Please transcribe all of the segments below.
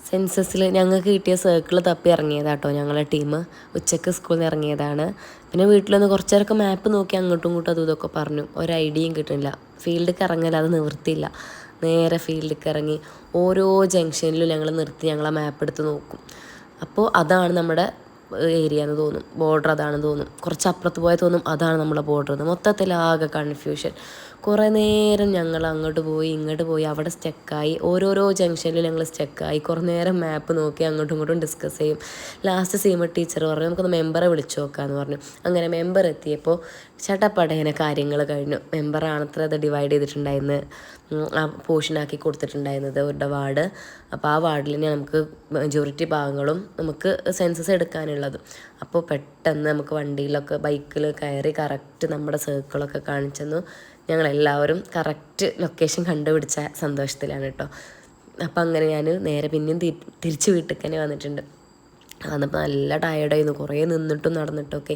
സെൻസസിൽ ഞങ്ങൾക്ക് കിട്ടിയ സർക്കിൾ തപ്പി ഇറങ്ങിയതാട്ടോ ഞങ്ങളെ ടീം. ഉച്ചയ്ക്ക് സ്കൂളിൽ നിന്ന് ഇറങ്ങിയതാണ്. പിന്നെ വീട്ടിലൊന്ന് കുറച്ച് നേരമൊക്കെ മാപ്പ് നോക്കി അങ്ങോട്ടും ഇങ്ങോട്ടും അതും ഇതൊക്കെ പറഞ്ഞു. ഒരു ഐഡിയയും കിട്ടുന്നില്ല. ഫീൽഡിലേക്ക് ഇറങ്ങില്ല, അത് നിവൃത്തിയില്ല. നേരെ ഫീൽഡിലേക്ക് ഇറങ്ങി ഓരോ ജംഗ്ഷനിലും ഞങ്ങൾ നിർത്തി ഞങ്ങളെ മാപ്പ് എടുത്ത് നോക്കും. അപ്പോൾ അതാണ് നമ്മുടെ ഏരിയ എന്ന് തോന്നും, ബോർഡർ അതാണെന്ന് തോന്നും. കുറച്ച് അപ്പുറത്ത് പോയാൽ തോന്നും അതാണ് നമ്മളെ ബോർഡർ എന്ന്. മൊത്തത്തിലാകെ കൺഫ്യൂഷൻ. കുറേ നേരം ഞങ്ങൾ അങ്ങോട്ട് പോയി ഇങ്ങോട്ട് പോയി, അവിടെ സ്റ്റക്കായി. ഓരോരോ ജംഗ്ഷനിൽ ഞങ്ങൾ സ്റ്റക്കായി. കുറേ നേരം മാപ്പ് നോക്കി അങ്ങോട്ടും ഇങ്ങോട്ടും ഡിസ്കസ് ചെയ്യും. ലാസ്റ്റ് സീമ ടീച്ചർ പറഞ്ഞു നമുക്കൊന്ന് മെമ്പറെ വിളിച്ചു നോക്കാമെന്ന് പറഞ്ഞു. അങ്ങനെ മെമ്പർ എത്തിയപ്പോൾ ചട്ടപ്പടേനെ കാര്യങ്ങൾ കഴിഞ്ഞു. മെമ്പറാണത്ര അത് ഡിവൈഡ് ചെയ്തിട്ടുണ്ടായിരുന്നു, ആ പോർഷനാക്കി കൊടുത്തിട്ടുണ്ടായിരുന്നത് അവരുടെ വാർഡ്. അപ്പോൾ ആ വാർഡിൽ തന്നെ നമുക്ക് മെജോറിറ്റി ഭാഗങ്ങളും നമുക്ക് സെൻസസ് എടുക്കാനുള്ളത്. അപ്പോൾ പെട്ടെന്ന് നമുക്ക് വണ്ടിയിലൊക്കെ ബൈക്കിൽ കയറി കറക്റ്റ് നമ്മുടെ സർക്കിളൊക്കെ കാണിച്ചെന്നു. ഞങ്ങളെല്ലാവരും കറക്റ്റ് ലൊക്കേഷൻ കണ്ടുപിടിച്ച സന്തോഷത്തിലാണ് കേട്ടോ. അപ്പം അങ്ങനെ ഞാൻ നേരെ പിന്നെയും തിരിച്ച് വീട്ടിൽ തന്നെ വന്നിട്ടുണ്ട്. വന്നപ്പോൾ നല്ല ടയേർഡായിരുന്നു, കുറേ നിന്നിട്ടും നടന്നിട്ടൊക്കെ.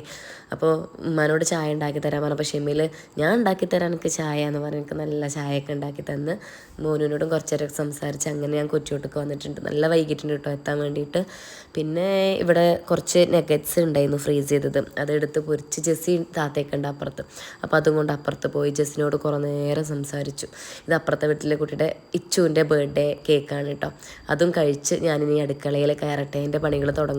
അപ്പോൾ ഉമ്മാനോട് ചായ ഉണ്ടാക്കി തരാൻ പറഞ്ഞപ്പോൾ ഷെമിൽ ഞാൻ ഉണ്ടാക്കി തരാൻ എനിക്ക് ചായ എന്ന് പറഞ്ഞ് എനിക്ക് നല്ല ചായയൊക്കെ ഉണ്ടാക്കി തന്ന്. മോനുവിനോടും കുറച്ച് നേരമൊക്കെ സംസാരിച്ച് അങ്ങനെ ഞാൻ കൊച്ചിയോട്ടൊക്കെ വന്നിട്ടുണ്ട്. നല്ല വൈകിട്ടുണ്ട് കേട്ടോ എത്താൻ വേണ്ടിയിട്ട്. പിന്നെ ഇവിടെ കുറച്ച് നെഗറ്റ്സ് ഉണ്ടായിരുന്നു ഫ്രീസ് ചെയ്തത്, അതെടുത്ത് പൊരിച്ച് ജെസ്സി താത്തയൊക്കെ ഉണ്ട് അപ്പുറത്ത്. അപ്പോൾ അതും കൊണ്ട് അപ്പുറത്ത് പോയി ജെസ്സിനോട് കുറേ നേരം സംസാരിച്ചു. ഇത് അപ്പുറത്തെ വീട്ടിലെ കുട്ടിയുടെ ഇച്ചുവിൻ്റെ ബർത്ത്ഡേ കേക്കാണ് കേട്ടോ. അതും കഴിച്ച് ഞാനിനി അടുക്കളയിൽ കയറട്ടെ, എൻ്റെ പണികൾ തുടങ്ങി